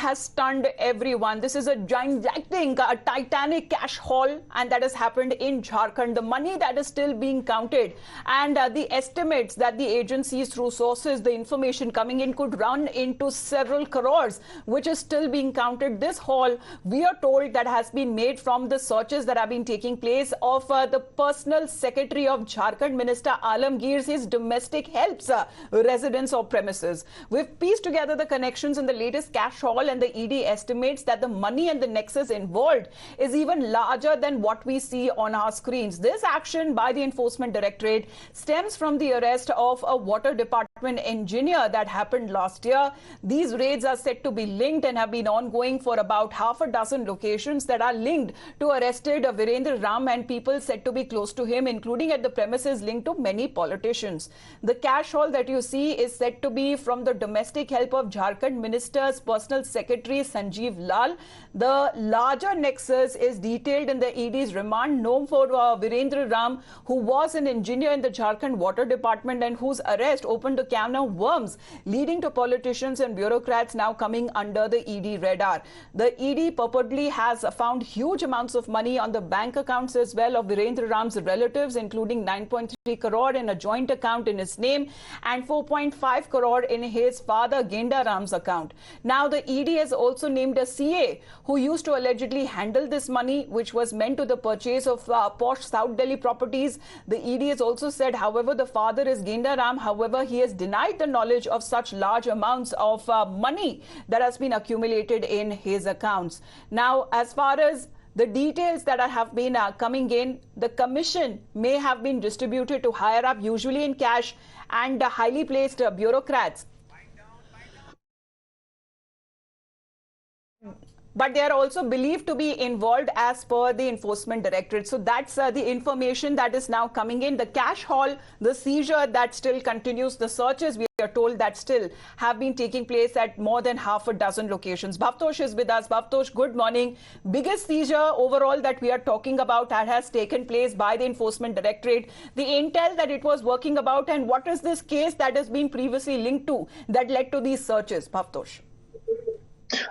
has stunned everyone. This is a gigantic, a titanic cash haul, and that has happened in Jharkhand. The money that is still being counted, and the estimates that the agencies through sources, the information coming in, could run into several crores, which is still being counted. This haul, we are told, that has been made from the searches that have been taking place of the personal secretary of Jharkhand, Minister Alamgir's, his domestic helps residence or premises. We've pieced together the connections in the latest cash haul, and the ED estimates that the money and the nexus involved is even larger than what we see on our screens. This action by the Enforcement Directorate stems from the arrest of a water department engineer that happened last year. These raids are said to be linked and have been ongoing for about half a dozen locations that are linked to arrested Virendra Ram and people said to be close to him, including at the premises linked to many politicians. The cash haul that you see is said to be from the domestic help of Jharkhand Minister's personal secretary Sanjeev Lal. The larger nexus is detailed in the ED's remand known for Virendra Ram, who was an engineer in the Jharkhand Water Department and whose arrest opened a can of worms, leading to politicians and bureaucrats now coming under the ED radar. The ED purportedly has found huge amounts of money on the bank accounts as well of Virendra Ram's relatives, including 9.3 crore in a joint account in his name and 4.5 crore in his father Genda Ram's account. Now the ED has also named a CA who used to allegedly handle this money, which was meant to the purchase of posh South Delhi properties. The ED has also said, however, the father is Genda Ram. However, he has denied the knowledge of such large amounts of money that has been accumulated in his accounts. Now, as far as the details that have been coming in, the commission may have been distributed to higher up, usually in cash, and highly placed bureaucrats. But they are also believed to be involved as per the Enforcement Directorate. So that's the information that is now coming in. The cash haul, the seizure that still continues, the searches, we are told, that still have been taking place at more than half a dozen locations. Bhavtosh is with us. Bhavtosh, good morning. Biggest seizure overall that we are talking about that has taken place by the Enforcement Directorate, the intel that it was working about, and what is this case that has been previously linked to that led to these searches? Bhavtosh.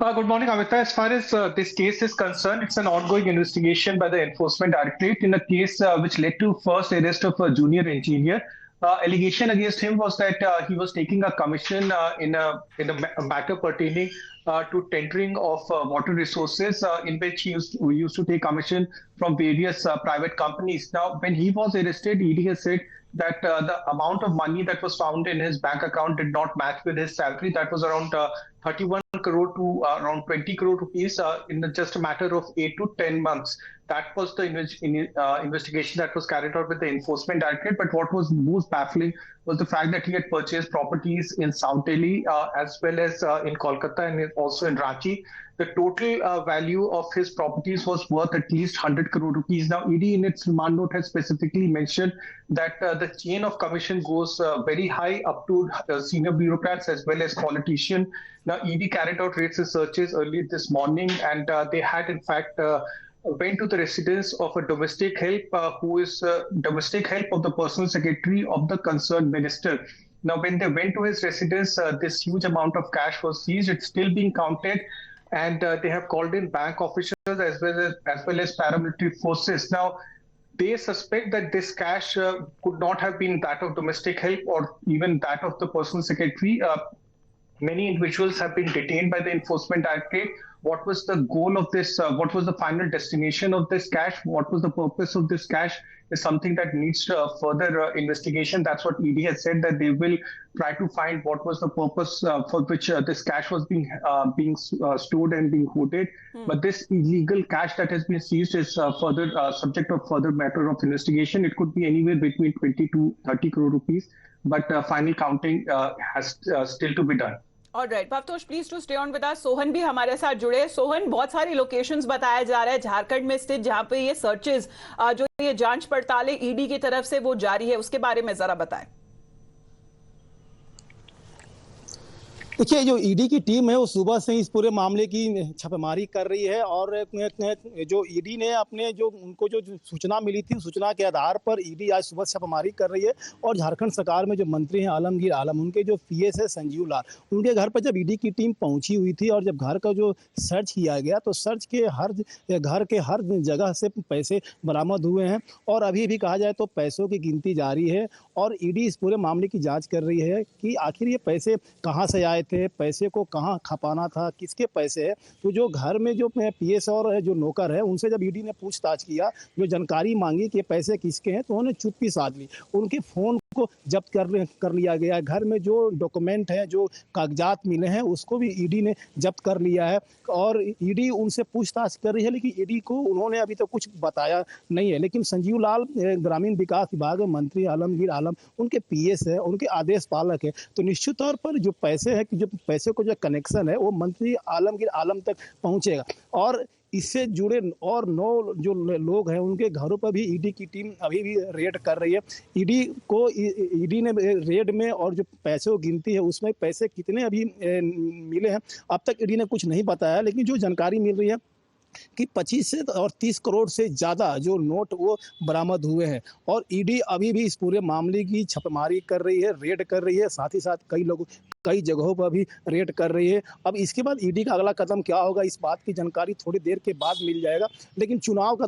Good morning, Amita. As far as this case is concerned, it's an ongoing investigation by the Enforcement Directorate in a case which led to first arrest of a junior engineer. Allegation against him was that he was taking a commission in a matter pertaining to tendering of water resources, in which he used to take commission from various private companies. Now, when he was arrested, ED has said that the amount of money that was found in his bank account did not match with his salary. That was around 31 crore to around 20 crore rupees in just a matter of 8 to 10 months. That was the investigation that was carried out with the Enforcement Directorate. But what was most baffling was the fact that he had purchased properties in South Delhi as well as in Kolkata and also in Ranchi. The total value of his properties was worth at least 100 crore rupees. Now, ED in its remand note has specifically mentioned that the chain of commission goes very high up to senior bureaucrats as well as politicians. Now, ED carried out raids and searches early this morning, and they had, in fact, went to the residence of a domestic help who is domestic help of the personal secretary of the concerned minister. Now, when they went to his residence, this huge amount of cash was seized. It's still being counted. And they have called in bank officials as well as paramilitary forces. Now, they suspect that this cash could not have been that of domestic help or even that of the personal secretary. Many individuals have been detained by the Enforcement Directorate. What was the goal of this? What was the final destination of this cash? What was the purpose of this cash? Is something that needs further investigation. That's what ED has said, that they will try to find what was the purpose for which this cash was being stored and being hoarded. But this illegal cash that has been seized is further subject of further matter of investigation. It could be anywhere between 20 to 30 crore rupees. But final counting has still to be done. Alright Bhavtosh, please to stay on with us. Sohan भी हमारे साथ जुड़े। सोहन, बहुत सारी locations बताया जा रहा है झारखंड में स्थित जहां पे ये सर्चेज, जो ये जांच पड़ताल ईडी की तरफ से वो जारी है, उसके बारे में जरा बताएं। देखिए, जो ईडी की टीम है वो सुबह से इस पूरे मामले की छापेमारी कर रही है और जो ईडी ने अपने जो उनको जो सूचना मिली थी, सूचना के आधार पर ईडी आज सुबह छापेमारी कर रही है। और झारखंड सरकार में जो मंत्री हैं आलमगीर आलम, उनके जो पीएस है संजीव लाल, उनके घर पर जब ईडी की टीम पहुंची हुई थी और जब घर का जो सर्च किया गया तो सर्च के घर के हर जगह से पैसे बरामद हुए हैं। और अभी भी कहा जाए तो पैसों की गिनती जारी है और ईडी इस पूरे मामले की जाँच कर रही है कि आखिर ये पैसे कहाँ से आए थे, पैसे को कहाँ खपाना था, किसके पैसे है। तो जो घर में जो पीएस और जो नौकर है उनसे जब ईडी ने पूछताछ किया, जो जानकारी मांगी कि पैसे किसके हैं, तो उन्होंने चुप्पी साध ली। उनके फ़ोन को जब्त कर लिया गया। घर में जो डॉक्यूमेंट है, जो कागजात मिले हैं, उसको भी ईडी ने जब्त कर लिया है और ईडी उनसे पूछताछ कर रही है, लेकिन ईडी को उन्होंने अभी तक कुछ बताया नहीं है। लेकिन संजीव लाल ग्रामीण विकास विभाग मंत्री आलमगीर आलम उनके पीएस है, उनके आदेश पालक है, तो निश्चित तौर पर जो पैसे है, जो पैसे को जो कनेक्शन है वो मंत्री आलमगीर आलम तक पहुंचेगा। और इससे जुड़े और 9 जो लोग हैं उनके घरों पर भी ईडी की टीम अभी भी रेड कर रही है। ईडी ने रेड में और जो पैसों की गिनती है उसमें पैसे कितने अभी मिले हैं अब तक ईडी ने कुछ नहीं बताया, लेकिन जो जानकारी मिल रही है कि 25 से और 30 करोड़ से ज़्यादा जो नोट वो बरामद हुए हैं। और ईडी अभी भी इस पूरे मामले की छापेमारी कर रही है, रेड कर रही है, साथ ही साथ कई जगहों पर भी रेड कर रही है। अब इसके बाद ईडी का अगला कदम क्या होगा, इस बात की जानकारी थोड़ी देर के बाद मिल जाएगा। लेकिन चुनाव का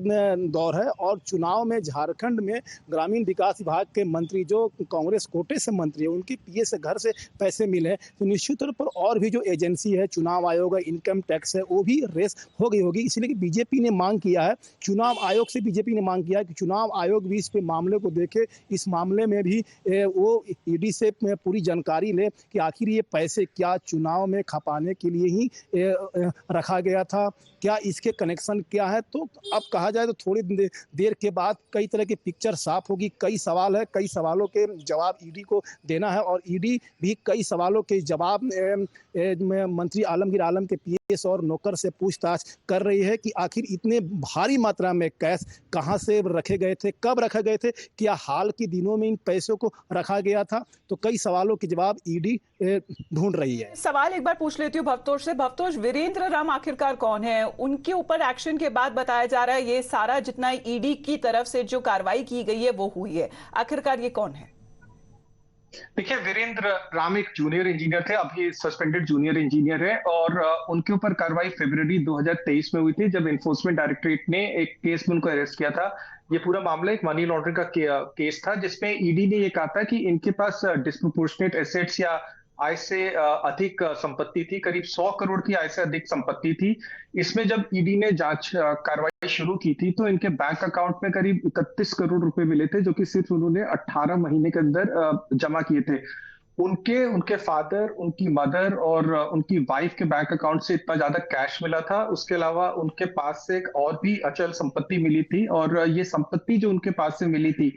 दौर है और चुनाव में झारखंड में ग्रामीण विकास विभाग के मंत्री जो कांग्रेस कोटे से मंत्री है, उनके पीएस से घर से पैसे मिले हैं, तो निश्चित तौर पर और भी जो एजेंसी है, चुनाव आयोग है, इनकम टैक्स है, वो भी रेस हो गई होगी। इसलिए कि बीजेपी ने मांग किया है, चुनाव आयोग से बीजेपी ने मांग किया है कि चुनाव आयोग भी इस पे मामले को देखे, इस मामले में भी वो ईडी से पूरी जानकारी ले कि आखिर ये पैसे क्या चुनाव में खपाने के लिए ही रखा गया था, क्या इसके कनेक्शन क्या है। तो अब कहा जाए तो थोड़ी देर के बाद कई तरह की पिक्चर साफ होगी। कई सवाल है, कई सवालों के जवाब ईडी को देना है और ईडी भी कई सवालों के जवाब मंत्री आलमगीर आलम के पीएस और नौकर से पूछताछ कर रही है कि आखिर इतने भारी मात्रा में कैश कहां से रखे गए थे, कब रखे गए थे, क्या हाल के दिनों में इन पैसों को रखा गया था। तो कई सवालों के जवाब ईडी ढूंढ रही है। सवाल एक बार पूछ लेती हूँ भवतोष से। भवतोष, वीरेंद्र राम आखिरकार कौन है? उनके ऊपर एक्शन के बाद बताया जा रहा है ये सारा जितना ईडी की तरफ से जो कार्रवाई की गई है वो हुई है, आखिरकार ये कौन है? देखिए, वीरेंद्र राम एक जूनियर इंजीनियर थे, अभी सस्पेंडेड जूनियर इंजीनियर है और उनके ऊपर कार्रवाई फरवरी 2023 में हुई थी जब एनफोर्समेंट डायरेक्टरेट ने एक केस में उनको अरेस्ट किया था। ये पूरा मामला एक मनी लॉन्ड्रिंग का केस था जिसमें ईडी ने ये कहा था कि इनके पास डिस्प्रोपोर्शनेट एसेट्स या आय से अधिक संपत्ति थी, करीब 100 करोड़ की आय से अधिक संपत्ति थी। इसमें जब ईडी ने जांच कार्रवाई शुरू की थी तो इनके बैंक अकाउंट में करीब 31 करोड़ रुपए मिले थे जो कि सिर्फ उन्होंने 18 महीने के अंदर जमा किए थे। उनके फादर, उनकी मदर और उनकी वाइफ के बैंक अकाउंट से इतना ज्यादा कैश मिला था। उसके अलावा उनके पास से एक और भी अचल संपत्ति मिली थी और ये संपत्ति जो उनके पास से मिली थी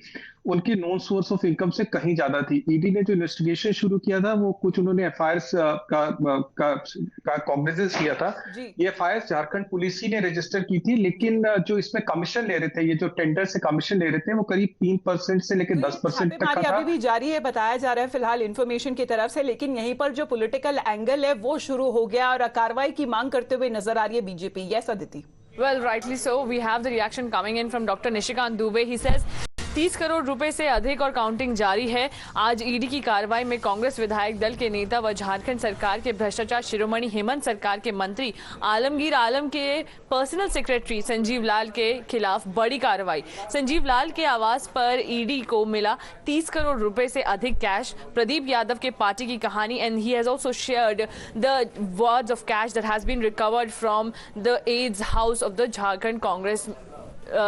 उनकी नॉन सोर्स ऑफ इनकम से कहीं ज्यादा थी। ईडी ने जो इन्वेस्टिगेशन शुरू किया था वो कुछ उन्होंने एफआईआर्स का कॉग्निजेंस किया था। ये एफआईआर्स झारखंड पुलिस ही ने रजिस्टर की थी, लेकिन जो इसमें कमीशन ले रहे थे, ये जो टेंडर से कमीशन ले रहे थे वो करीब 3% से लेकर 10% तक का था। अभी भी जारी है, बताया जा रहा है फिलहाल इन्फॉर्मेशन की तरफ से, लेकिन यहीं पर जो पॉलिटिकल एंगल है वो शुरू हो गया और कार्रवाई की मांग करते हुए नजर आ रही है BJP. Yes Aditi. Well, rightly so. We have the reaction coming in from Dr. Nishikant Dubey. He says 30 crore रुपए से अधिक और काउंटिंग जारी है। आज ईडी की कार्रवाई में कांग्रेस विधायक दल के नेता व झारखंड सरकार के भ्रष्टाचार शिरोमणि हेमंत सरकार के मंत्री आलमगीर आलम के पर्सनल सेक्रेटरी संजीव लाल के खिलाफ बड़ी कार्रवाई। संजीव लाल के आवास पर ईडी को मिला 30 करोड़ रुपए से अधिक कैश। प्रदीप यादव के पार्टी की कहानी and he has also shared the words of cash that has been recovered from the aides house of the Jharkhand Congress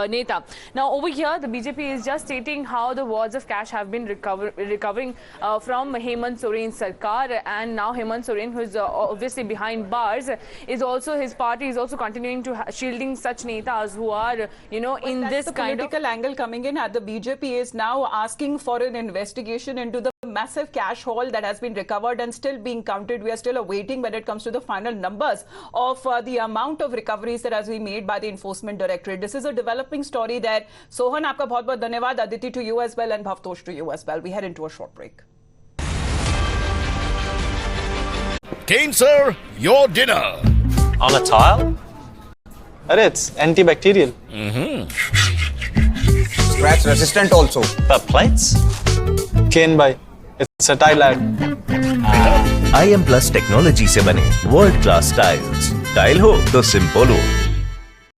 Neta. Now over here the BJP is just stating how the wads of cash have been recovering from Hemant Soren's Sarkar, and now Hemant Soren, who is obviously behind bars, is also, his party is also continuing to shielding such netas who are, you know, in this kind of political angle coming in. At the BJP is now asking for an investigation into the massive cash haul that has been recovered and still being counted. We are still awaiting when it comes to the final numbers of the amount of recoveries that has been made by the Enforcement Directorate. This is a developing story there. Sohan, आपका बहुत-बहुत धन्यवाद. Aditi to you as well and Bhavtosh to you as well. We head into a short break. Kane sir, your dinner. On a tile? Arey, it's antibacterial. Scratch resistant also. The plates? Kane bhai, it's a tile ad. IM Plus technology से बने world class tiles. Tile हो तो simple हो।